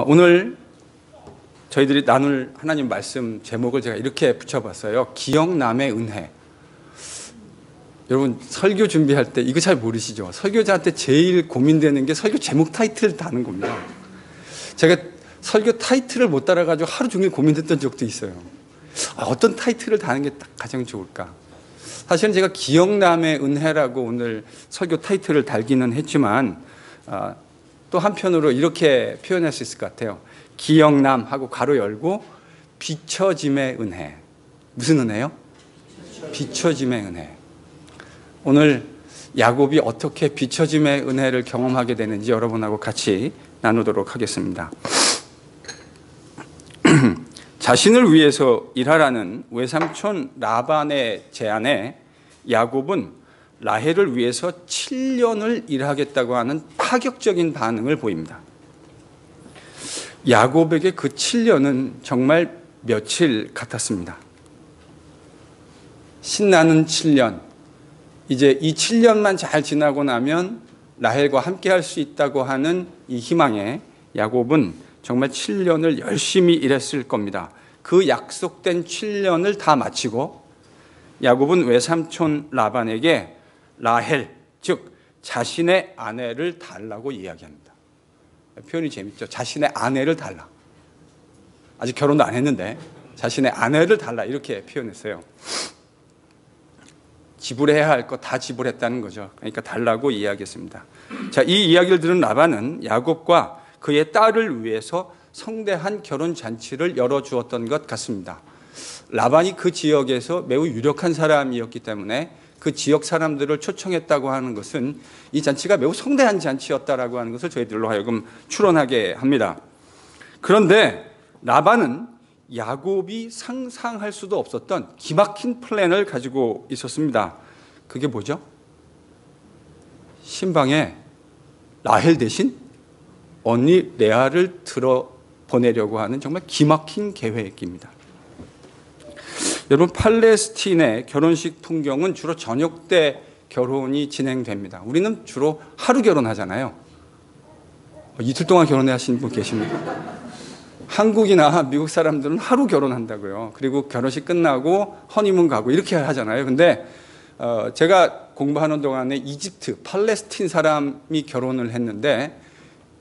오늘 저희들이 나눌 하나님 말씀 제목을 제가 이렇게 붙여봤어요. 기억남의 은혜. 여러분 설교 준비할 때 이거 잘 모르시죠? 설교자한테 제일 고민되는 게 설교 제목 타이틀을 다는 겁니다. 제가 설교 타이틀을 못 따라가지고 하루 종일 고민했던 적도 있어요. 어떤 타이틀을 다는 게 딱 가장 좋을까? 사실은 제가 기억남의 은혜라고 오늘 설교 타이틀을 달기는 했지만 또 한편으로 이렇게 표현할 수 있을 것 같아요. 기억남 하고 가로 열고 비춰짐의 은혜. 무슨 은혜요? 비춰짐의 은혜. 오늘 야곱이 어떻게 비춰짐의 은혜를 경험하게 되는지 여러분하고 같이 나누도록 하겠습니다. 자신을 위해서 일하라는 외삼촌 라반의 제안에 야곱은 라헬을 위해서 7년을 일하겠다고 하는 파격적인 반응을 보입니다. 야곱에게 그 7년은 정말 며칠 같았습니다. 신나는 7년. 이제 이 7년만 잘 지나고 나면 라헬과 함께 할 수 있다고 하는 이 희망에 야곱은 정말 7년을 열심히 일했을 겁니다. 그 약속된 7년을 다 마치고 야곱은 외삼촌 라반에게 라헬, 즉 자신의 아내를 달라고 이야기합니다. 표현이 재밌죠? 자신의 아내를 달라. 아직 결혼도 안 했는데 자신의 아내를 달라 이렇게 표현했어요. 지불해야 할 거 다 지불했다는 거죠. 그러니까 달라고 이야기했습니다. 자, 이 이야기를 들은 라반은 야곱과 그의 딸을 위해서 성대한 결혼 잔치를 열어주었던 것 같습니다. 라반이 그 지역에서 매우 유력한 사람이었기 때문에 그 지역 사람들을 초청했다고 하는 것은 이 잔치가 매우 성대한 잔치였다라고 하는 것을 저희들로 하여금 추론하게 합니다. 그런데 라반은 야곱이 상상할 수도 없었던 기막힌 플랜을 가지고 있었습니다. 그게 뭐죠? 신방에 라헬 대신 언니 레아를 들어 보내려고 하는 정말 기막힌 계획입니다. 여러분, 팔레스틴의 결혼식 풍경은 주로 저녁 때 결혼이 진행됩니다. 우리는 주로 하루 결혼하잖아요. 이틀 동안 결혼하신 분 계십니까? 한국이나 미국 사람들은 하루 결혼한다고요. 그리고 결혼식 끝나고 허니문 가고 이렇게 하잖아요. 근데 제가 공부하는 동안에 이집트, 팔레스틴 사람이 결혼을 했는데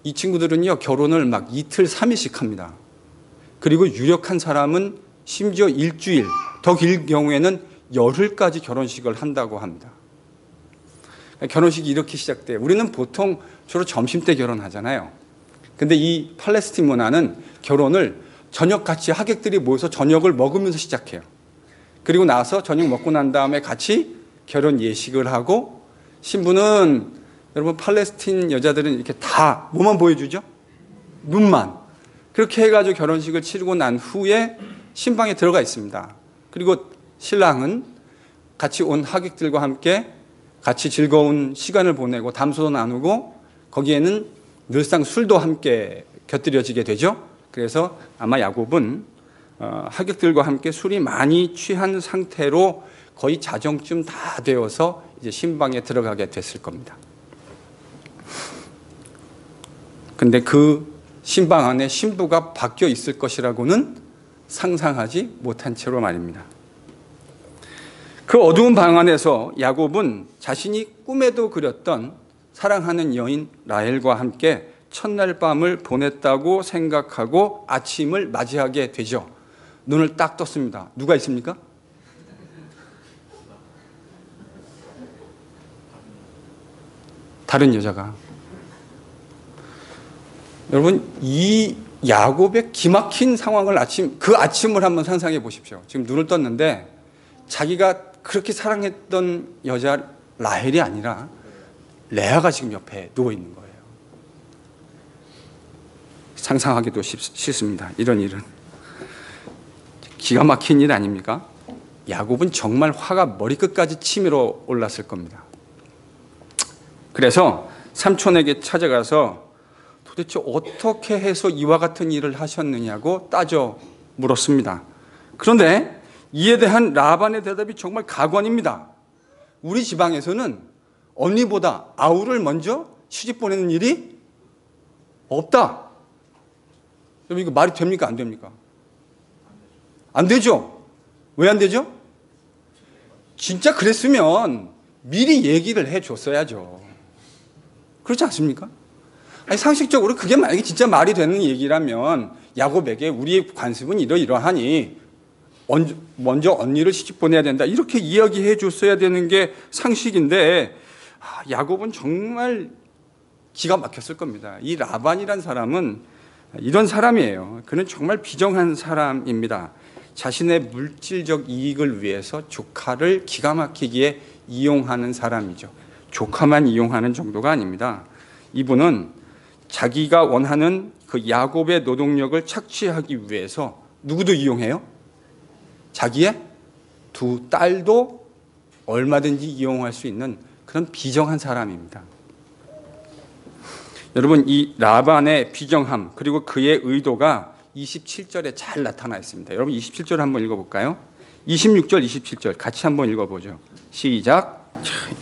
이 친구들은요 결혼을 막 이틀, 3일씩 합니다. 그리고 유력한 사람은 심지어 일주일, 더 길 경우에는 열흘까지 결혼식을 한다고 합니다. 결혼식이 이렇게 시작돼요. 우리는 보통 주로 점심때 결혼하잖아요. 근데 이 팔레스틴 문화는 결혼을 저녁 같이 하객들이 모여서 저녁을 먹으면서 시작해요. 그리고 나서 저녁 먹고 난 다음에 같이 결혼 예식을 하고 신부는 여러분 팔레스틴 여자들은 이렇게 다 뭐만 보여주죠? 눈만. 그렇게 해가지고 결혼식을 치르고 난 후에 신방에 들어가 있습니다. 그리고 신랑은 같이 온 하객들과 함께 같이 즐거운 시간을 보내고 담소도 나누고 거기에는 늘상 술도 함께 곁들여지게 되죠. 그래서 아마 야곱은 하객들과 함께 술이 많이 취한 상태로 거의 자정쯤 다 되어서 이제 신방에 들어가게 됐을 겁니다. 근데 그 신방 안에 신부가 바뀌어 있을 것이라고는 상상하지 못한 채로 말입니다. 그 어두운 방 안에서 야곱은 자신이 꿈에도 그렸던 사랑하는 여인 라헬과 함께 첫날 밤을 보냈다고 생각하고 아침을 맞이하게 되죠. 눈을 딱 떴습니다. 누가 있습니까? 다른 여자가. 여러분, 이 야곱의 기막힌 상황을 그 아침을 한번 상상해 보십시오. 지금 눈을 떴는데 자기가 그렇게 사랑했던 여자 라헬이 아니라 레아가 지금 옆에 누워 있는 거예요. 상상하기도 싫습니다. 이런 일은. 기가 막힌 일 아닙니까? 야곱은 정말 화가 머리끝까지 치밀어 올랐을 겁니다. 그래서 삼촌에게 찾아가서 도대체 어떻게 해서 이와 같은 일을 하셨느냐고 따져 물었습니다. 그런데 이에 대한 라반의 대답이 정말 가관입니다. 우리 지방에서는 언니보다 아우를 먼저 시집 보내는 일이 없다. 여러분 이거 말이 됩니까? 안 됩니까? 안 되죠? 왜 안 되죠? 진짜 그랬으면 미리 얘기를 해줬어야죠. 그렇지 않습니까? 아니, 상식적으로 그게 만약에 진짜 말이 되는 얘기라면 야곱에게 우리의 관습은 이러이러하니 먼저 언니를 시집 보내야 된다 이렇게 이야기해 줬어야 되는 게 상식인데 야곱은 정말 기가 막혔을 겁니다. 이 라반이란 사람은 이런 사람이에요. 그는 정말 비정한 사람입니다. 자신의 물질적 이익을 위해서 조카를 기가 막히게 이용하는 사람이죠. 조카만 이용하는 정도가 아닙니다. 이분은 자기가 원하는 그 야곱의 노동력을 착취하기 위해서 누구도 이용해요? 자기의 두 딸도 얼마든지 이용할 수 있는 그런 비정한 사람입니다. 여러분 이 라반의 비정함 그리고 그의 의도가 27절에 잘 나타나 있습니다. 여러분 27절 한번 읽어볼까요? 26절 27절 같이 한번 읽어보죠. 시작.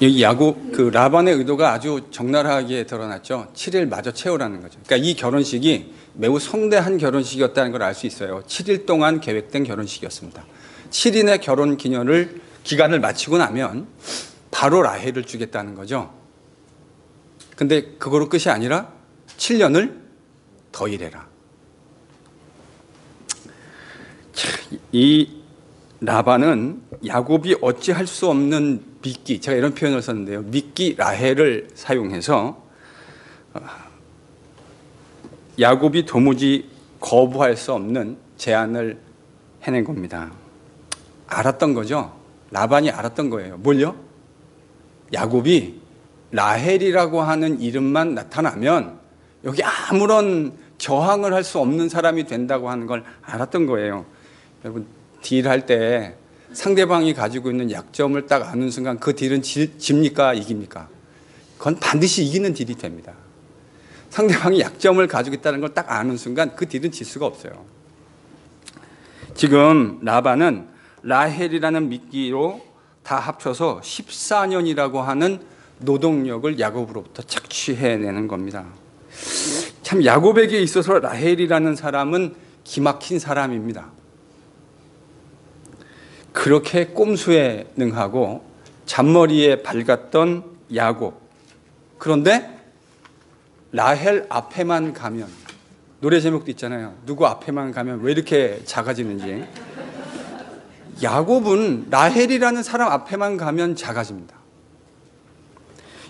여기 야곱 그 라반의 의도가 아주 적나라하게 드러났죠. 7일 마저 채우라는 거죠. 그러니까 이 결혼식이 매우 성대한 결혼식이었다는 걸 알 수 있어요. 7일 동안 계획된 결혼식이었습니다. 7일의 결혼 기간을 마치고 나면 바로 라헬을 주겠다는 거죠. 근데 그거로 끝이 아니라 7년을 더 일해라. 이 라반은 야곱이 어찌할 수 없는 미끼, 제가 이런 표현을 썼는데요. 미끼 라헬을 사용해서 야곱이 도무지 거부할 수 없는 제안을 해낸 겁니다. 알았던 거죠. 라반이 알았던 거예요. 뭘요? 야곱이 라헬이라고 하는 이름만 나타나면 여기 아무런 저항을 할 수 없는 사람이 된다고 하는 걸 알았던 거예요. 여러분 딜할 때 상대방이 가지고 있는 약점을 딱 아는 순간 그 딜은 집니까? 이깁니까? 그건 반드시 이기는 딜이 됩니다. 상대방이 약점을 가지고 있다는 걸 딱 아는 순간 그 딜은 질 수가 없어요. 지금 라반은 라헬이라는 미끼로 다 합쳐서 14년이라고 하는 노동력을 야곱으로부터 착취해내는 겁니다. 참 야곱에게 있어서 라헬이라는 사람은 기막힌 사람입니다. 그렇게 꼼수에 능하고 잔머리에 밝았던 야곱. 그런데 라헬 앞에만 가면 노래 제목도 있잖아요. 누구 앞에만 가면 왜 이렇게 작아지는지. 야곱은 라헬이라는 사람 앞에만 가면 작아집니다.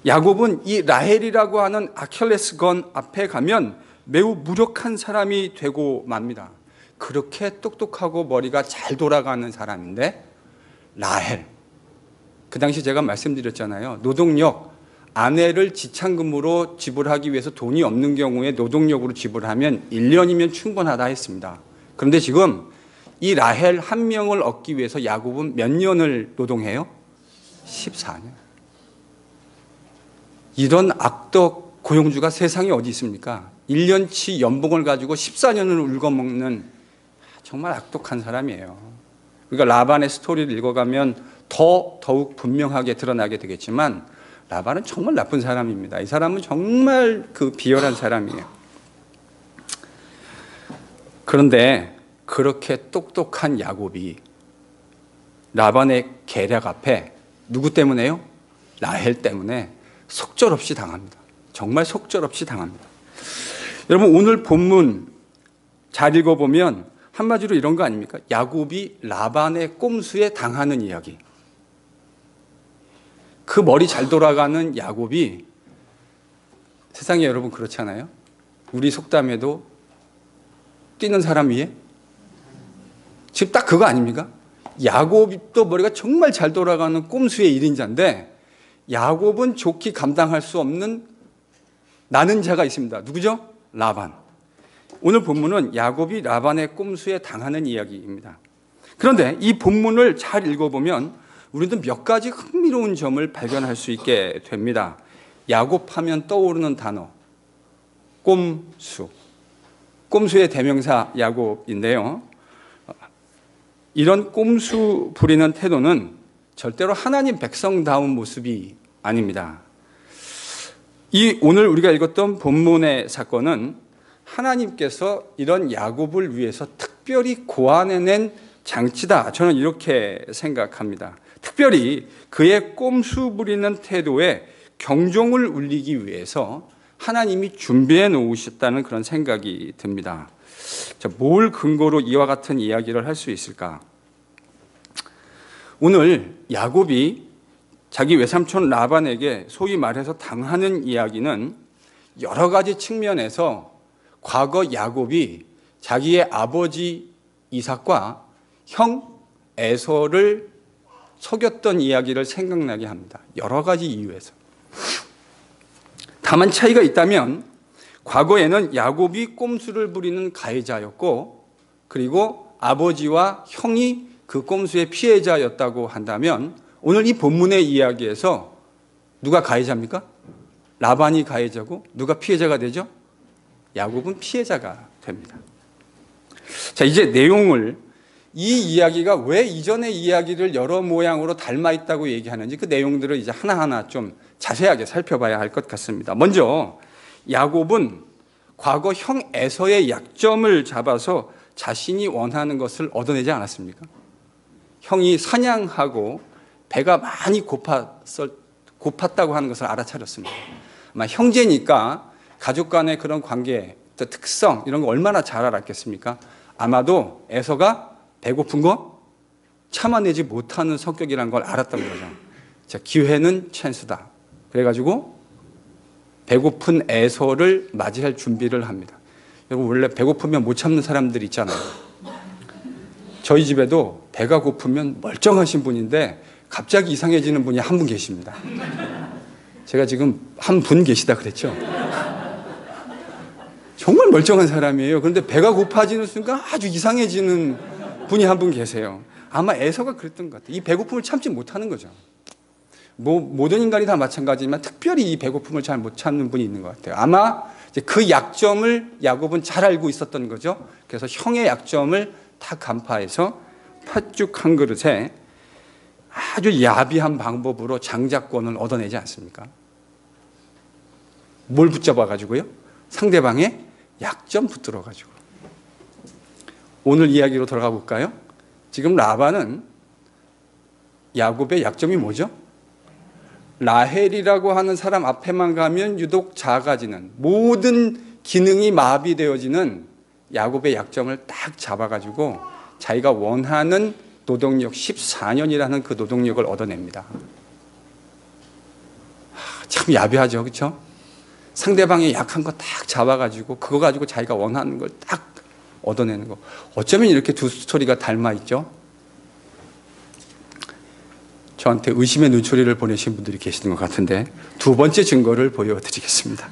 야곱은 이 라헬이라고 하는 아킬레스건 앞에 가면 매우 무력한 사람이 되고 맙니다. 그렇게 똑똑하고 머리가 잘 돌아가는 사람인데 라헬. 그 당시 제가 말씀드렸잖아요. 노동력, 아내를 지참금으로 지불하기 위해서 돈이 없는 경우에 노동력으로 지불하면 1년이면 충분하다 했습니다. 그런데 지금 이 라헬 한 명을 얻기 위해서 야곱은 몇 년을 노동해요? 14년. 이런 악덕 고용주가 세상에 어디 있습니까? 1년치 연봉을 가지고 14년을 울거먹는 정말 악독한 사람이에요. 그러니까 라반의 스토리를 읽어가면 더욱 분명하게 드러나게 되겠지만 라반은 정말 나쁜 사람입니다. 이 사람은 정말 그 비열한 사람이에요. 그런데 그렇게 똑똑한 야곱이 라반의 계략 앞에 누구 때문에요? 라헬 때문에 속절없이 당합니다. 정말 속절없이 당합니다. 여러분 오늘 본문 잘 읽어보면 한마디로 이런 거 아닙니까? 야곱이 라반의 꼼수에 당하는 이야기. 그 머리 잘 돌아가는 야곱이 세상에 여러분 그렇잖아요. 우리 속담에도 뛰는 사람 위에 지금 딱 그거 아닙니까? 야곱도 머리가 정말 잘 돌아가는 꼼수의 1인자인데 야곱은 좋게 감당할 수 없는 나는 자가 있습니다. 누구죠? 라반. 오늘 본문은 야곱이 라반의 꼼수에 당하는 이야기입니다. 그런데 이 본문을 잘 읽어보면 우리도 몇 가지 흥미로운 점을 발견할 수 있게 됩니다. 야곱하면 떠오르는 단어, 꼼수. 꼼수의 대명사 야곱인데요. 이런 꼼수 부리는 태도는 절대로 하나님 백성다운 모습이 아닙니다. 이 오늘 우리가 읽었던 본문의 사건은 하나님께서 이런 야곱을 위해서 특별히 고안해낸 장치다. 저는 이렇게 생각합니다. 특별히 그의 꼼수 부리는 태도에 경종을 울리기 위해서 하나님이 준비해 놓으셨다는 그런 생각이 듭니다. 자, 뭘 근거로 이와 같은 이야기를 할 수 있을까? 오늘 야곱이 자기 외삼촌 라반에게 소위 말해서 당하는 이야기는 여러 가지 측면에서 과거 야곱이 자기의 아버지 이삭과 형 에서를 속였던 이야기를 생각나게 합니다. 여러 가지 이유에서. 다만 차이가 있다면 과거에는 야곱이 꼼수를 부리는 가해자였고 그리고 아버지와 형이 그 꼼수의 피해자였다고 한다면 오늘 이 본문의 이야기에서 누가 가해자입니까? 라반이 가해자고 누가 피해자가 되죠? 야곱은 피해자가 됩니다. 자, 이제 내용을 이 이야기가 왜 이전의 이야기를 여러 모양으로 닮아 있다고 얘기하는지 그 내용들을 이제 하나하나 좀 자세하게 살펴봐야 할 것 같습니다. 먼저 야곱은 과거 형 에서의 약점을 잡아서 자신이 원하는 것을 얻어내지 않았습니까? 형이 사냥하고 배가 많이 고팠다고 하는 것을 알아차렸습니다. 아마 형제니까 가족 간의 그런 관계, 특성 이런 거 얼마나 잘 알았겠습니까? 아마도 에서가 배고픈 거 참아내지 못하는 성격이라는 걸 알았던 거죠. 자, 기회는 찬스다. 그래가지고 배고픈 에서를 맞이할 준비를 합니다. 여러분 원래 배고프면 못 참는 사람들 있잖아요. 저희 집에도 배가 고프면 멀쩡하신 분인데 갑자기 이상해지는 분이 한 분 계십니다. 제가 지금 한 분 계시다 그랬죠? 정말 멀쩡한 사람이에요. 그런데 배가 고파지는 순간 아주 이상해지는 분이 한 분 계세요. 아마 에서가 그랬던 것 같아요. 이 배고픔을 참지 못하는 거죠. 모든 인간이 다 마찬가지지만 특별히 이 배고픔을 잘 못 참는 분이 있는 것 같아요. 아마 이제 그 약점을 야곱은 잘 알고 있었던 거죠. 그래서 형의 약점을 다 간파해서 팥죽 한 그릇에 아주 야비한 방법으로 장자권을 얻어내지 않습니까? 뭘 붙잡아가지고요? 상대방의 약점 붙들어가지고. 오늘 이야기로 돌아가 볼까요? 지금 라반은 야곱의 약점이 뭐죠? 라헬이라고 하는 사람 앞에만 가면 유독 작아지는 모든 기능이 마비되어지는 야곱의 약점을 딱 잡아가지고 자기가 원하는 노동력 14년이라는 그 노동력을 얻어냅니다. 참 야비하죠, 그렇죠? 상대방의 약한 거 딱 잡아가지고 그거 가지고 자기가 원하는 걸 딱 얻어내는 거. 어쩌면 이렇게 두 스토리가 닮아 있죠? 저한테 의심의 눈초리를 보내신 분들이 계시는 것 같은데 두 번째 증거를 보여드리겠습니다.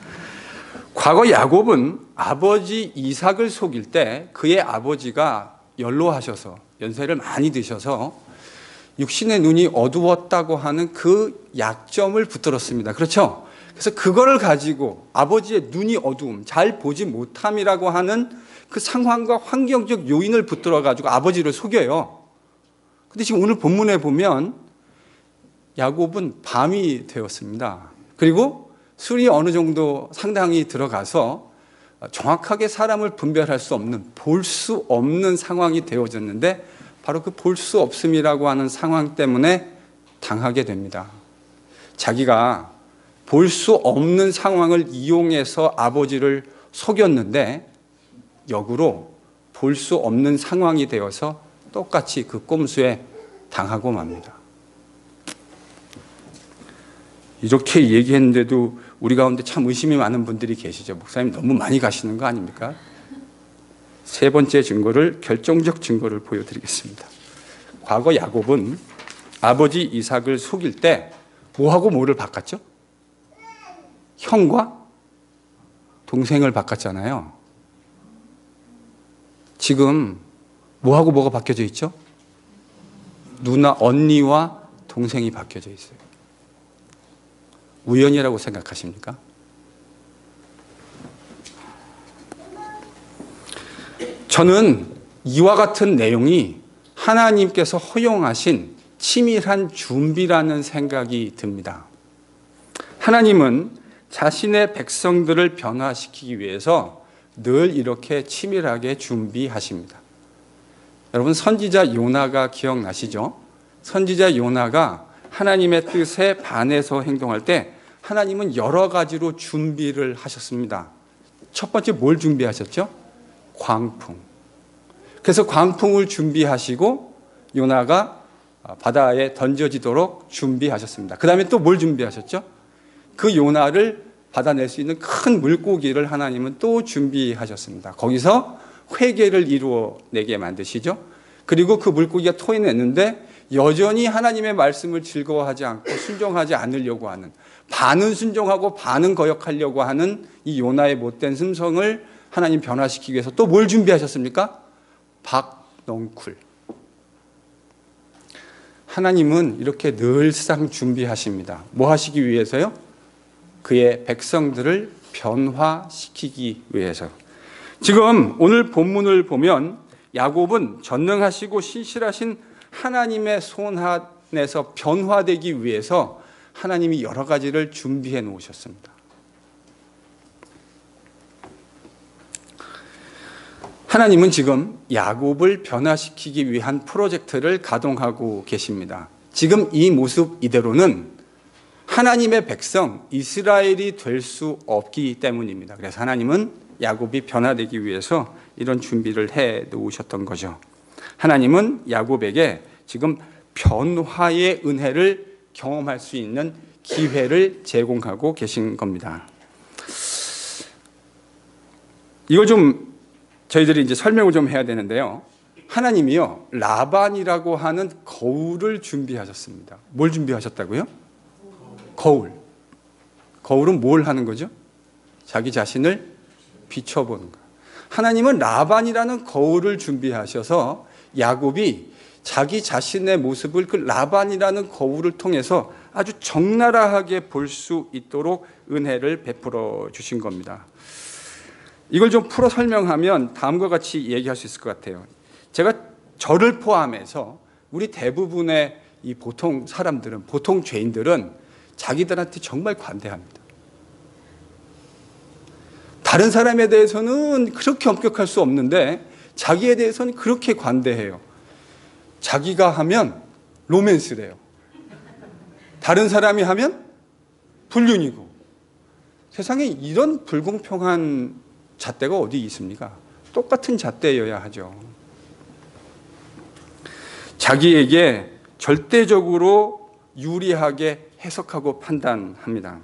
과거 야곱은 아버지 이삭을 속일 때 그의 아버지가 연로하셔서 연세를 많이 드셔서 육신의 눈이 어두웠다고 하는 그 약점을 붙들었습니다. 그렇죠? 그래서 그거를 가지고 아버지의 눈이 어두움, 잘 보지 못함이라고 하는 그 상황과 환경적 요인을 붙들어 가지고 아버지를 속여요. 근데 지금 오늘 본문에 보면 야곱은 밤이 되었습니다. 그리고 술이 어느 정도 상당히 들어가서 정확하게 사람을 분별할 수 없는, 볼 수 없는 상황이 되어졌는데 바로 그 볼 수 없음이라고 하는 상황 때문에 당하게 됩니다. 자기가 볼 수 없는 상황을 이용해서 아버지를 속였는데 역으로 볼 수 없는 상황이 되어서 똑같이 그 꼼수에 당하고 맙니다. 이렇게 얘기했는데도 우리 가운데 참 의심이 많은 분들이 계시죠. 목사님 너무 많이 가시는 거 아닙니까? 세 번째 증거를, 결정적 증거를 보여드리겠습니다. 과거 야곱은 아버지 이삭을 속일 때 뭐하고 뭐를 바꿨죠? 형과 동생을 바꿨잖아요. 지금 뭐하고 뭐가 바뀌어져 있죠? 누나, 언니와 동생이 바뀌어져 있어요. 우연이라고 생각하십니까? 저는 이와 같은 내용이 하나님께서 허용하신 치밀한 준비라는 생각이 듭니다. 하나님은 자신의 백성들을 변화시키기 위해서 늘 이렇게 치밀하게 준비하십니다. 여러분, 선지자 요나가 기억나시죠? 선지자 요나가 하나님의 뜻에 반해서 행동할 때 하나님은 여러 가지로 준비를 하셨습니다. 첫 번째 뭘 준비하셨죠? 광풍. 그래서 광풍을 준비하시고 요나가 바다에 던져지도록 준비하셨습니다. 그 다음에 또 뭘 준비하셨죠? 그 요나를 받아낼 수 있는 큰 물고기를 하나님은 또 준비하셨습니다. 거기서 회개를 이루어내게 만드시죠. 그리고 그 물고기가 토해냈는데 여전히 하나님의 말씀을 즐거워하지 않고 순종하지 않으려고 하는, 반은 순종하고 반은 거역하려고 하는 이 요나의 못된 심성을 하나님 변화시키기 위해서 또 뭘 준비하셨습니까? 박넝쿨. 하나님은 이렇게 늘상 준비하십니다. 뭐 하시기 위해서요? 그의 백성들을 변화시키기 위해서. 지금 오늘 본문을 보면 야곱은 전능하시고 신실하신 하나님의 손 안에서 변화되기 위해서 하나님이 여러 가지를 준비해 놓으셨습니다. 하나님은 지금 야곱을 변화시키기 위한 프로젝트를 가동하고 계십니다. 지금 이 모습 이대로는 하나님의 백성 이스라엘이 될 수 없기 때문입니다. 그래서 하나님은 야곱이 변화되기 위해서 이런 준비를 해 놓으셨던 거죠. 하나님은 야곱에게 지금 변화의 은혜를 경험할 수 있는 기회를 제공하고 계신 겁니다. 이걸 좀 저희들이 이제 설명을 좀 해야 되는데요. 하나님이요, 라반이라고 하는 거울을 준비하셨습니다. 뭘 준비하셨다고요? 거울. 거울은 뭘 하는 거죠? 자기 자신을 비춰보는 거예요. 하나님은 라반이라는 거울을 준비하셔서 야곱이 자기 자신의 모습을 그 라반이라는 거울을 통해서 아주 적나라하게 볼 수 있도록 은혜를 베풀어 주신 겁니다. 이걸 좀 풀어 설명하면 다음과 같이 얘기할 수 있을 것 같아요. 제가 저를 포함해서 우리 대부분의 이 보통 사람들은, 보통 죄인들은 자기들한테 정말 관대합니다. 다른 사람에 대해서는 그렇게 엄격할 수 없는데 자기에 대해서는 그렇게 관대해요. 자기가 하면 로맨스래요. 다른 사람이 하면 불륜이고. 세상에 이런 불공평한 잣대가 어디 있습니까? 똑같은 잣대여야 하죠. 자기에게 절대적으로 유리하게 해석하고 판단합니다.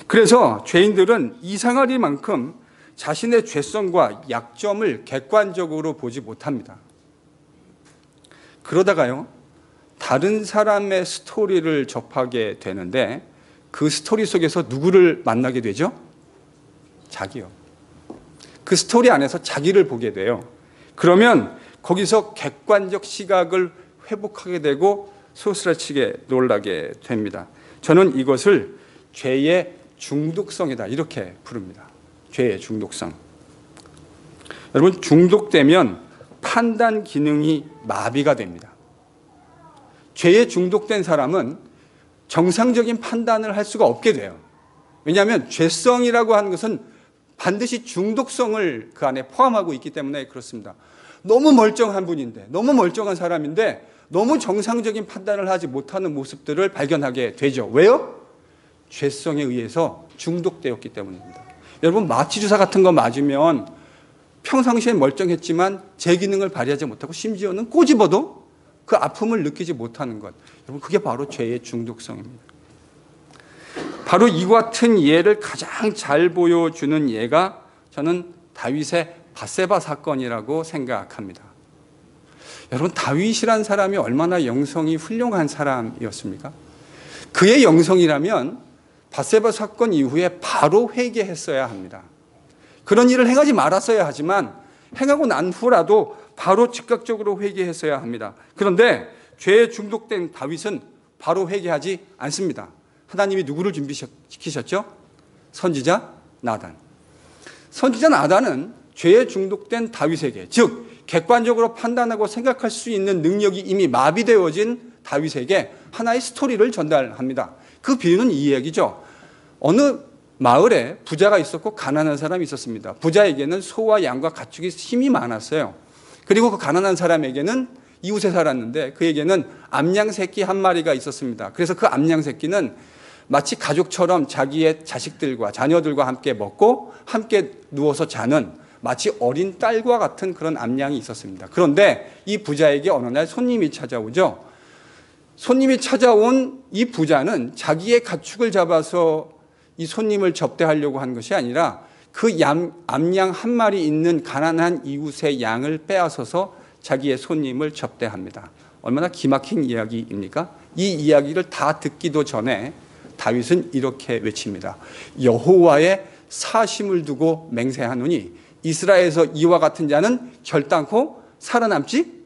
그래서 죄인들은 이상하리만큼 자신의 죄성과 약점을 객관적으로 보지 못합니다. 그러다가요, 다른 사람의 스토리를 접하게 되는데 그 스토리 속에서 누구를 만나게 되죠? 자기요. 그 스토리 안에서 자기를 보게 돼요. 그러면 거기서 객관적 시각을 회복하게 되고 소스라치게 놀라게 됩니다. 저는 이것을 죄의 중독성이다 이렇게 부릅니다. 죄의 중독성. 여러분, 중독되면 판단 기능이 마비가 됩니다. 죄에 중독된 사람은 정상적인 판단을 할 수가 없게 돼요. 왜냐하면 죄성이라고 하는 것은 반드시 중독성을 그 안에 포함하고 있기 때문에 그렇습니다. 너무 멀쩡한 분인데, 너무 멀쩡한 사람인데 너무 정상적인 판단을 하지 못하는 모습들을 발견하게 되죠. 왜요? 죄성에 의해서 중독되었기 때문입니다. 여러분, 마취주사 같은 거 맞으면 평상시엔 멀쩡했지만 제 기능을 발휘하지 못하고 심지어는 꼬집어도 그 아픔을 느끼지 못하는 것. 여러분, 그게 바로 죄의 중독성입니다. 바로 이와 같은 예를 가장 잘 보여주는 예가 저는 다윗의 밧세바 사건이라고 생각합니다. 여러분, 다윗이란 사람이 얼마나 영성이 훌륭한 사람이었습니까? 그의 영성이라면 밧세바 사건 이후에 바로 회개했어야 합니다. 그런 일을 행하지 말았어야 하지만 행하고 난 후라도 바로 즉각적으로 회개했어야 합니다. 그런데 죄에 중독된 다윗은 바로 회개하지 않습니다. 하나님이 누구를 준비시키셨죠? 선지자 나단. 선지자 나단은 죄에 중독된 다윗에게, 즉 객관적으로 판단하고 생각할 수 있는 능력이 이미 마비되어진 다윗에게 하나의 스토리를 전달합니다. 그 비유는 이 얘기죠. 어느 마을에 부자가 있었고 가난한 사람이 있었습니다. 부자에게는 소와 양과 가축이 힘이 많았어요. 그리고 그 가난한 사람에게는 이웃에 살았는데 그에게는 암양 새끼 한 마리가 있었습니다. 그래서 그 암양 새끼는 마치 가족처럼 자기의 자식들과 자녀들과 함께 먹고 함께 누워서 자는 마치 어린 딸과 같은 그런 암양이 있었습니다. 그런데 이 부자에게 어느 날 손님이 찾아오죠. 손님이 찾아온 이 부자는 자기의 가축을 잡아서 이 손님을 접대하려고 한 것이 아니라 그 암양 한 마리 있는 가난한 이웃의 양을 빼앗아서 자기의 손님을 접대합니다. 얼마나 기막힌 이야기입니까? 이 이야기를 다 듣기도 전에 다윗은 이렇게 외칩니다. 여호와의 사심을 두고 맹세하노니 이스라엘에서 이와 같은 자는 결단코 살아남지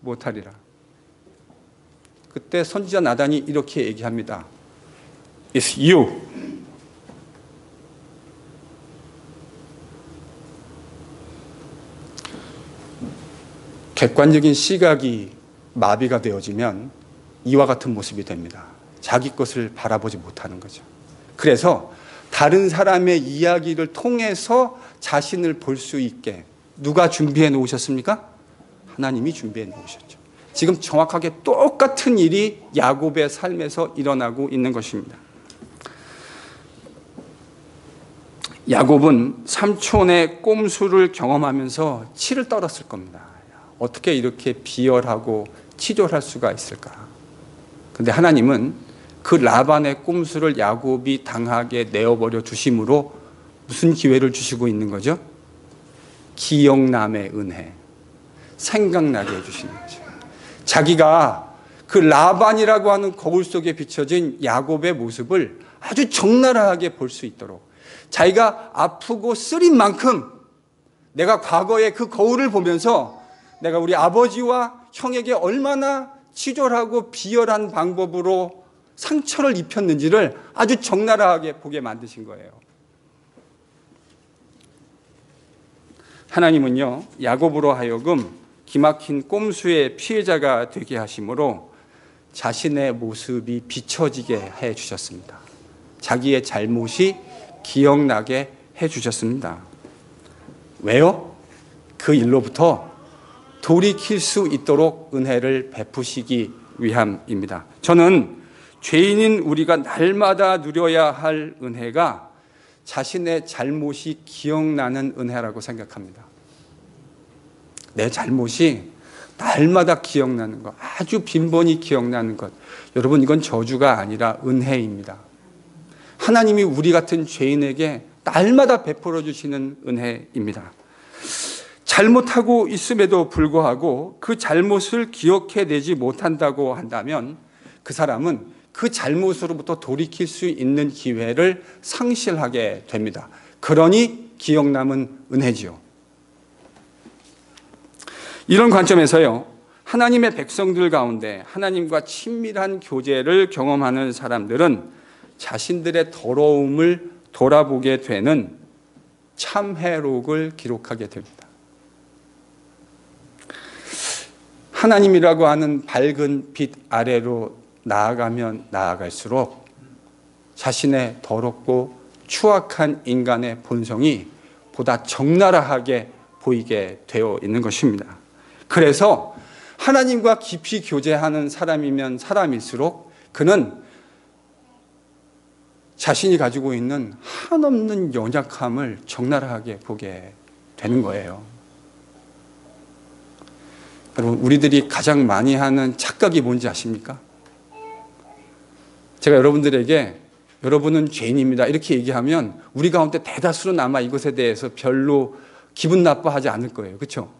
못하리라. 그때 선지자 나단이 이렇게 얘기합니다. It's you. 객관적인 시각이 마비가 되어지면 이와 같은 모습이 됩니다. 자기 것을 바라보지 못하는 거죠. 그래서 다른 사람의 이야기를 통해서 자신을 볼 수 있게 누가 준비해 놓으셨습니까? 하나님이 준비해 놓으셨죠. 지금 정확하게 똑같은 일이 야곱의 삶에서 일어나고 있는 것입니다. 야곱은 삼촌의 꼼수를 경험하면서 치를 떨었을 겁니다. 어떻게 이렇게 비열하고 치졸할 수가 있을까? 그런데 하나님은 그 라반의 꼼수를 야곱이 당하게 내어버려 두심으로 무슨 기회를 주시고 있는 거죠? 기억남의 은혜, 생각나게 해주시는 거죠. 자기가 그 라반이라고 하는 거울 속에 비춰진 야곱의 모습을 아주 적나라하게 볼 수 있도록, 자기가 아프고 쓰린 만큼 내가 과거에 그 거울을 보면서 내가 우리 아버지와 형에게 얼마나 치졸하고 비열한 방법으로 상처를 입혔는지를 아주 적나라하게 보게 만드신 거예요. 하나님은요, 야곱으로 하여금 기막힌 꼼수의 피해자가 되게 하심으로 자신의 모습이 비춰지게 해 주셨습니다. 자기의 잘못이 기억나게 해 주셨습니다. 왜요? 그 일로부터 돌이킬 수 있도록 은혜를 베푸시기 위함입니다. 저는 죄인인 우리가 날마다 누려야 할 은혜가 자신의 잘못이 기억나는 은혜라고 생각합니다. 내 잘못이 날마다 기억나는 것, 아주 빈번히 기억나는 것. 여러분, 이건 저주가 아니라 은혜입니다. 하나님이 우리 같은 죄인에게 날마다 베풀어 주시는 은혜입니다. 잘못하고 있음에도 불구하고 그 잘못을 기억해내지 못한다고 한다면 그 사람은 그 잘못으로부터 돌이킬 수 있는 기회를 상실하게 됩니다. 그러니 기억 남은 은혜지요. 이런 관점에서요, 하나님의 백성들 가운데 하나님과 친밀한 교제를 경험하는 사람들은 자신들의 더러움을 돌아보게 되는 참회록을 기록하게 됩니다. 하나님이라고 하는 밝은 빛 아래로 나아가면 나아갈수록 자신의 더럽고 추악한 인간의 본성이 보다 적나라하게 보이게 되어 있는 것입니다. 그래서 하나님과 깊이 교제하는 사람이면 사람일수록 그는 자신이 가지고 있는 한없는 연약함을 적나라하게 보게 되는 거예요. 여러분, 우리들이 가장 많이 하는 착각이 뭔지 아십니까? 제가 여러분들에게 여러분은 죄인입니다 이렇게 얘기하면 우리 가운데 대다수는 아마 이것에 대해서 별로 기분 나빠하지 않을 거예요. 그렇죠?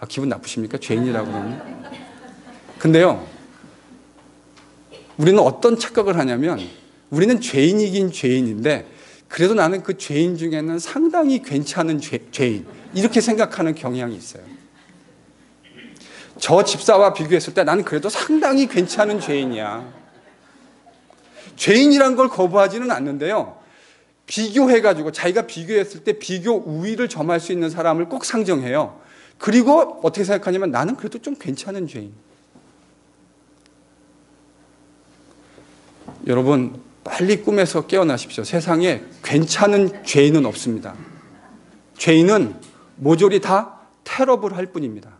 아, 기분 나쁘십니까? 죄인이라고 그러면? 근데요, 우리는 어떤 착각을 하냐면 우리는 죄인이긴 죄인인데 그래도 나는 그 죄인 중에는 상당히 괜찮은 죄인, 이렇게 생각하는 경향이 있어요. 저 집사와 비교했을 때 나는 그래도 상당히 괜찮은 죄인이야. 죄인이란 걸 거부하지는 않는데요, 비교해가지고 자기가 비교했을 때 비교 우위를 점할 수 있는 사람을 꼭 상정해요. 그리고 어떻게 생각하냐면 나는 그래도 좀 괜찮은 죄인. 여러분, 빨리 꿈에서 깨어나십시오. 세상에 괜찮은 죄인은 없습니다. 죄인은 모조리 다 테러블할 뿐입니다.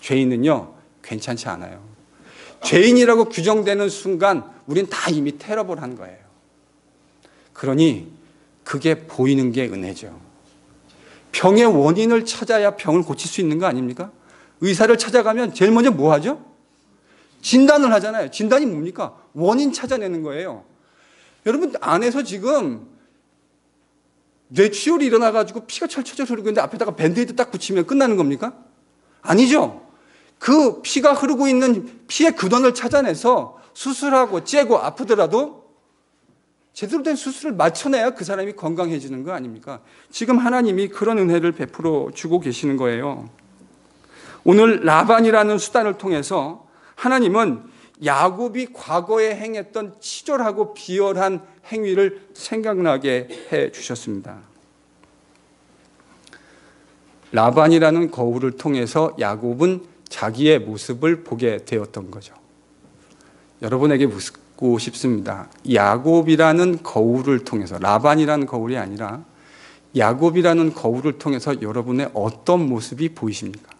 죄인은요, 괜찮지 않아요. 죄인이라고 규정되는 순간 우린 다 이미 테러블한 거예요. 그러니 그게 보이는 게 은혜죠. 병의 원인을 찾아야 병을 고칠 수 있는 거 아닙니까? 의사를 찾아가면 제일 먼저 뭐 하죠? 진단을 하잖아요. 진단이 뭡니까? 원인 찾아내는 거예요. 여러분 안에서 지금 뇌출혈이 일어나가지고 피가 철철철 흐르고 있는데 앞에다가 밴드에이드 딱 붙이면 끝나는 겁니까? 아니죠. 그 피가 흐르고 있는 피의 근원을 찾아내서 수술하고 째고 아프더라도 제대로 된 수술을 맞춰내야 그 사람이 건강해지는 거 아닙니까? 지금 하나님이 그런 은혜를 베풀어 주고 계시는 거예요. 오늘 라반이라는 수단을 통해서 하나님은 야곱이 과거에 행했던 치졸하고 비열한 행위를 생각나게 해 주셨습니다. 라반이라는 거울을 통해서 야곱은 자기의 모습을 보게 되었던 거죠. 여러분에게 묻고 싶습니다. 야곱이라는 거울을 통해서, 라반이라는 거울이 아니라 야곱이라는 거울을 통해서 여러분의 어떤 모습이 보이십니까?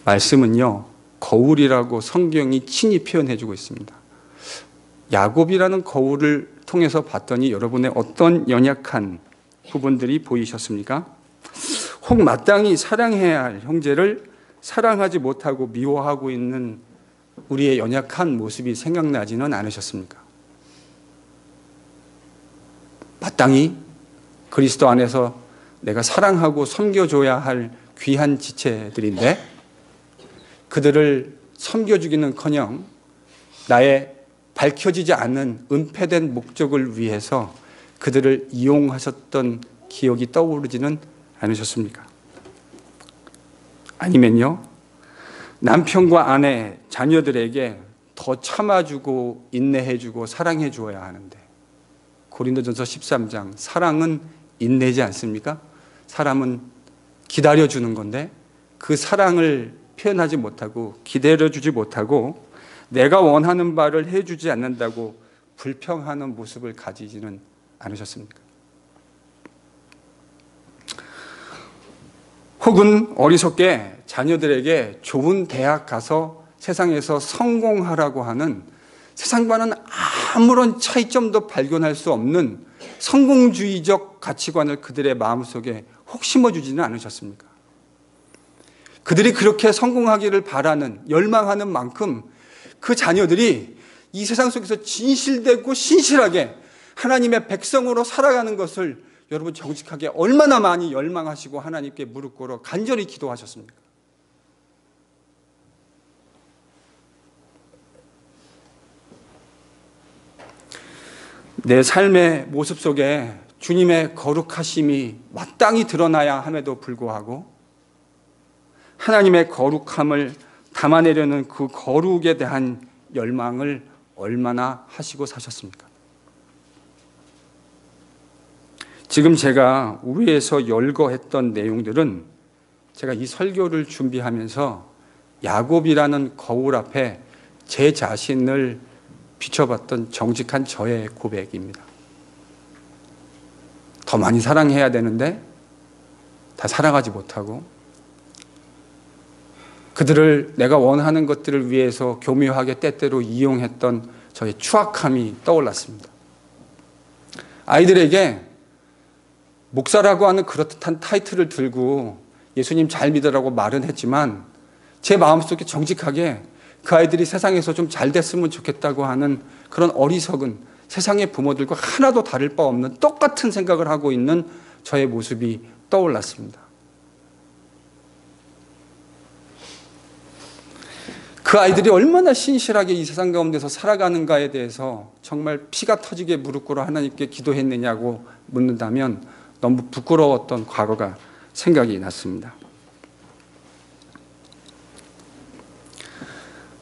말씀은요, 거울이라고 성경이 친히 표현해주고 있습니다. 야곱이라는 거울을 통해서 봤더니 여러분의 어떤 연약한 부분들이 보이셨습니까? 혹 마땅히 사랑해야 할 형제를 사랑하지 못하고 미워하고 있는 우리의 연약한 모습이 생각나지는 않으셨습니까? 마땅히 그리스도 안에서 내가 사랑하고 섬겨줘야 할 귀한 지체들인데 그들을 섬겨주기는커녕 나의 밝혀지지 않는 은폐된 목적을 위해서 그들을 이용하셨던 기억이 떠오르지는 않으셨습니까? 아니면요, 남편과 아내, 자녀들에게 더 참아주고 인내해주고 사랑해주어야 하는데 고린도전서 13장, 사랑은 인내지 않습니까? 사람은 기다려주는 건데 그 사랑을 표현하지 못하고 기다려주지 못하고 내가 원하는 바를 해주지 않는다고 불평하는 모습을 가지지는 않으셨습니까? 혹은 어리석게 자녀들에게 좋은 대학 가서 세상에서 성공하라고 하는 세상과는 아무런 차이점도 발견할 수 없는 성공주의적 가치관을 그들의 마음속에 혹 심어주지는 않으셨습니까? 그들이 그렇게 성공하기를 바라는, 열망하는 만큼 그 자녀들이 이 세상 속에서 진실되고 신실하게 하나님의 백성으로 살아가는 것을 여러분 정직하게 얼마나 많이 열망하시고 하나님께 무릎 꿇어 간절히 기도하셨습니까? 내 삶의 모습 속에 주님의 거룩하심이 마땅히 드러나야 함에도 불구하고 하나님의 거룩함을 담아내려는 그 거룩에 대한 열망을 얼마나 하시고 사셨습니까? 지금 제가 위에서 열거했던 내용들은 제가 이 설교를 준비하면서 야곱이라는 거울 앞에 제 자신을 비춰봤던 정직한 저의 고백입니다. 더 많이 사랑해야 되는데 다 사랑하지 못하고 그들을 내가 원하는 것들을 위해서 교묘하게 때때로 이용했던 저의 추악함이 떠올랐습니다. 아이들에게 목사라고 하는 그렇듯한 타이틀을 들고 예수님 잘 믿으라고 말은 했지만 제 마음속에 정직하게 그 아이들이 세상에서 좀 잘 됐으면 좋겠다고 하는 그런 어리석은 세상의 부모들과 하나도 다를 바 없는 똑같은 생각을 하고 있는 저의 모습이 떠올랐습니다. 그 아이들이 얼마나 신실하게 이 세상 가운데서 살아가는가에 대해서 정말 피가 터지게 무릎 꿇어 하나님께 기도했느냐고 묻는다면 너무 부끄러웠던 과거가 생각이 났습니다.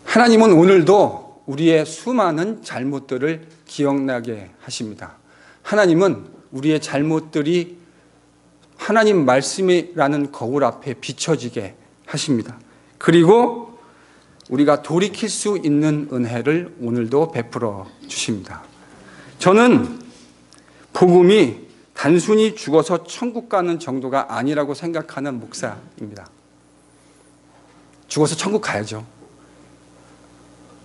하나님은 오늘도 우리의 수많은 잘못들을 기억나게 하십니다. 하나님은 우리의 잘못들이 하나님 말씀이라는 거울 앞에 비춰지게 하십니다. 그리고 우리가 돌이킬 수 있는 은혜를 오늘도 베풀어 주십니다. 저는 복음이 단순히 죽어서 천국 가는 정도가 아니라고 생각하는 목사입니다. 죽어서 천국 가야죠.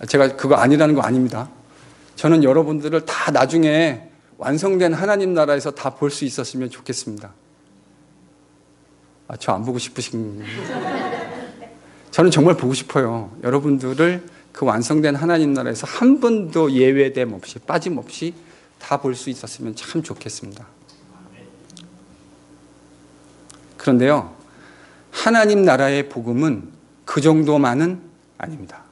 제가 그거 아니라는 거 아닙니다. 저는 여러분들을 다 나중에 완성된 하나님 나라에서 다 볼 수 있었으면 좋겠습니다. 저 안 보고 싶으신? 저는 정말 보고 싶어요. 여러분들을 그 완성된 하나님 나라에서 한 번도 예외됨 없이 빠짐없이 다 볼 수 있었으면 참 좋겠습니다. 그런데요, 하나님 나라의 복음은 그 정도만은 아닙니다.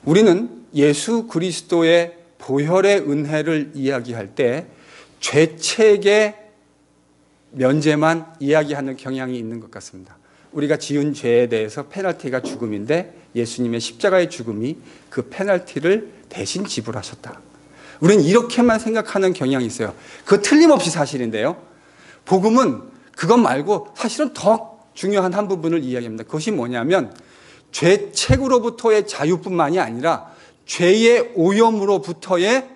우리는 예수 그리스도의 보혈의 은혜를 이야기할 때 죄책의 면제만 이야기하는 경향이 있는 것 같습니다. 우리가 지은 죄에 대해서 페널티가 죽음인데 예수님의 십자가의 죽음이 그 페널티를 대신 지불하셨다. 우리는 이렇게만 생각하는 경향이 있어요. 그거 틀림없이 사실인데요. 복음은 그것 말고 사실은 더 중요한 한 부분을 이야기합니다. 그것이 뭐냐면 죄책으로부터의 자유뿐만이 아니라 죄의 오염으로부터의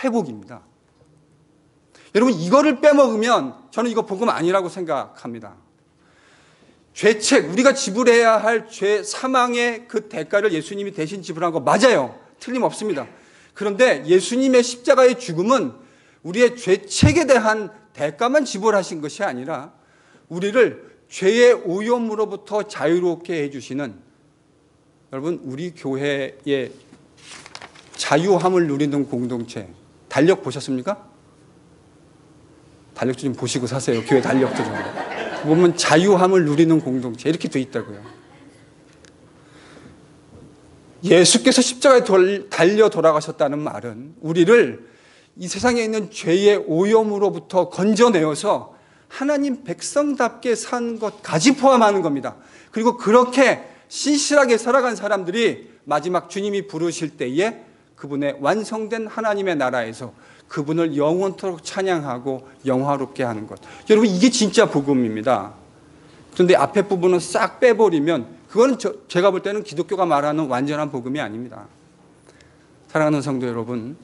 회복입니다. 여러분, 이거를 빼먹으면 저는 이거 복음 아니라고 생각합니다. 죄책, 우리가 지불해야 할 죄 사망의 그 대가를 예수님이 대신 지불한 거 맞아요. 틀림없습니다. 그런데 예수님의 십자가의 죽음은 우리의 죄책에 대한 대가만 지불하신 것이 아니라 우리를 죄의 오염으로부터 자유롭게 해주시는, 여러분, 우리 교회의 자유함을 누리는 공동체 달력 보셨습니까? 달력 좀 보시고 사세요. 교회 달력도 좀 보면 자유함을 누리는 공동체 이렇게 돼 있다고요. 예수께서 십자가에 달려 돌아가셨다는 말은 우리를 이 세상에 있는 죄의 오염으로부터 건져내어서 하나님 백성답게 산 것까지 포함하는 겁니다. 그리고 그렇게 신실하게 살아간 사람들이 마지막 주님이 부르실 때에 그분의 완성된 하나님의 나라에서 그분을 영원토록 찬양하고 영화롭게 하는 것. 여러분, 이게 진짜 복음입니다. 그런데 앞에 부분은 싹 빼버리면 그거는 제가 볼 때는 기독교가 말하는 완전한 복음이 아닙니다. 사랑하는 성도 여러분,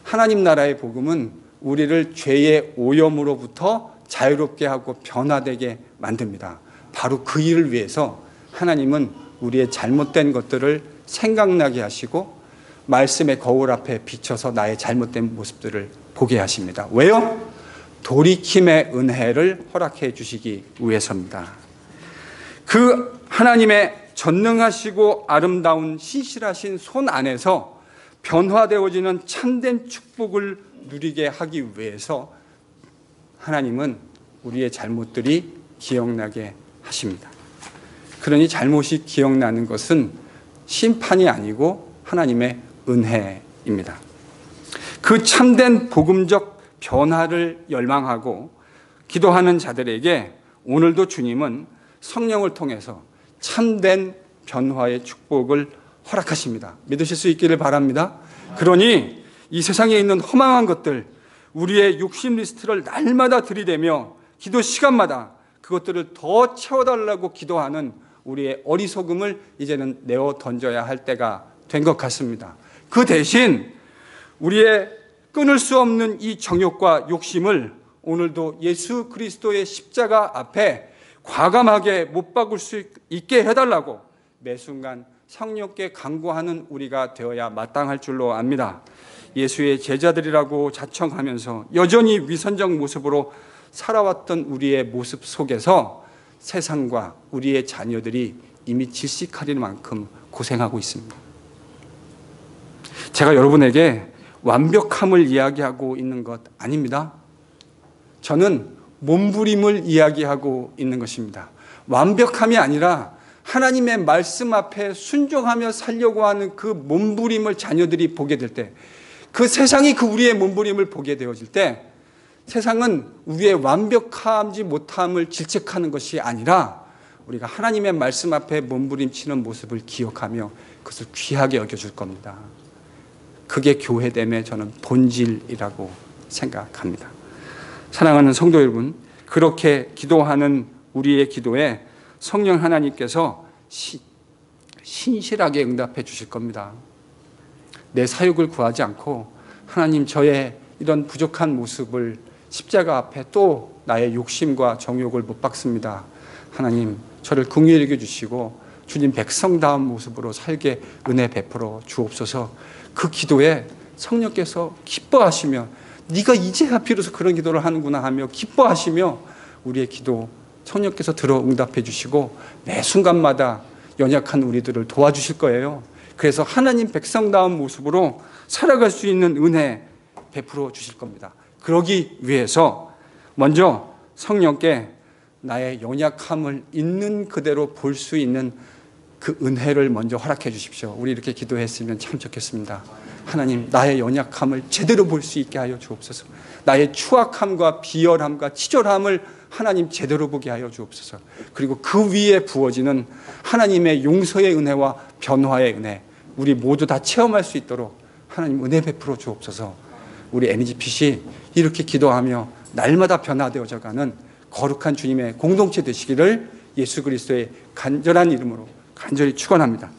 하나님 나라의 복음은 우리를 죄의 오염으로부터 자유롭게 하고 변화되게 만듭니다. 바로 그 일을 위해서 하나님은 우리의 잘못된 것들을 생각나게 하시고 말씀의 거울 앞에 비춰서 나의 잘못된 모습들을 보게 하십니다. 왜요? 돌이킴의 은혜를 허락해 주시기 위해서입니다. 그 하나님의 전능하시고 아름다운 신실하신 손 안에서 변화되어지는 참된 축복을 누리게 하기 위해서 하나님은 우리의 잘못들이 기억나게 하십니다. 그러니 잘못이 기억나는 것은 심판이 아니고 하나님의 은혜입니다. 그 참된 복음적 변화를 열망하고 기도하는 자들에게 오늘도 주님은 성령을 통해서 참된 변화의 축복을 허락하십니다. 믿으실 수 있기를 바랍니다. 그러니 이 세상에 있는 허망한 것들, 우리의 욕심 리스트를 날마다 들이대며 기도 시간마다 그것들을 더 채워달라고 기도하는 우리의 어리석음을 이제는 내어 던져야 할 때가 된 것 같습니다. 그 대신 우리의 끊을 수 없는 이 정욕과 욕심을 오늘도 예수 그리스도의 십자가 앞에 과감하게 못 박을 수 있게 해달라고 매 순간 성령께 간구하는 우리가 되어야 마땅할 줄로 압니다. 예수의 제자들이라고 자청하면서 여전히 위선적 모습으로 살아왔던 우리의 모습 속에서 세상과 우리의 자녀들이 이미 질식할 만큼 고생하고 있습니다. 제가 여러분에게 완벽함을 이야기하고 있는 것 아닙니다. 저는 몸부림을 이야기하고 있는 것입니다. 완벽함이 아니라 하나님의 말씀 앞에 순종하며 살려고 하는 그 몸부림을 자녀들이 보게 될 때, 그 세상이 그 우리의 몸부림을 보게 되어질 때 세상은 우리의 완벽하지 못함을 질책하는 것이 아니라 우리가 하나님의 말씀 앞에 몸부림치는 모습을 기억하며 그것을 귀하게 여겨줄 겁니다. 그게 교회됨의 저는 본질이라고 생각합니다. 사랑하는 성도 여러분, 그렇게 기도하는 우리의 기도에 성령 하나님께서 신실하게 응답해 주실 겁니다. 내 사육을 구하지 않고 하나님 저의 이런 부족한 모습을 십자가 앞에 또 나의 욕심과 정욕을 못 박습니다. 하나님 저를 긍휼히 여겨주시고 주님 백성다운 모습으로 살게 은혜 베풀어 주옵소서. 그 기도에 성령께서 기뻐하시며 네가 이제야 비로소 그런 기도를 하는구나 하며 기뻐하시며 우리의 기도 성령께서 들어 응답해 주시고 매 순간마다 연약한 우리들을 도와주실 거예요. 그래서 하나님 백성다운 모습으로 살아갈 수 있는 은혜 베풀어 주실 겁니다. 그러기 위해서 먼저 성령께 나의 연약함을 있는 그대로 볼 수 있는 그 은혜를 먼저 허락해 주십시오. 우리 이렇게 기도했으면 참 좋겠습니다. 하나님 나의 연약함을 제대로 볼 수 있게 하여 주옵소서. 나의 추악함과 비열함과 치졸함을 하나님 제대로 보게 하여 주옵소서. 그리고 그 위에 부어지는 하나님의 용서의 은혜와 변화의 은혜 우리 모두 다 체험할 수 있도록 하나님 은혜 베풀어 주옵소서. 우리 NGPC 이렇게 기도하며 날마다 변화되어져가는 거룩한 주님의 공동체 되시기를 예수 그리스도의 간절한 이름으로 간절히 축원합니다.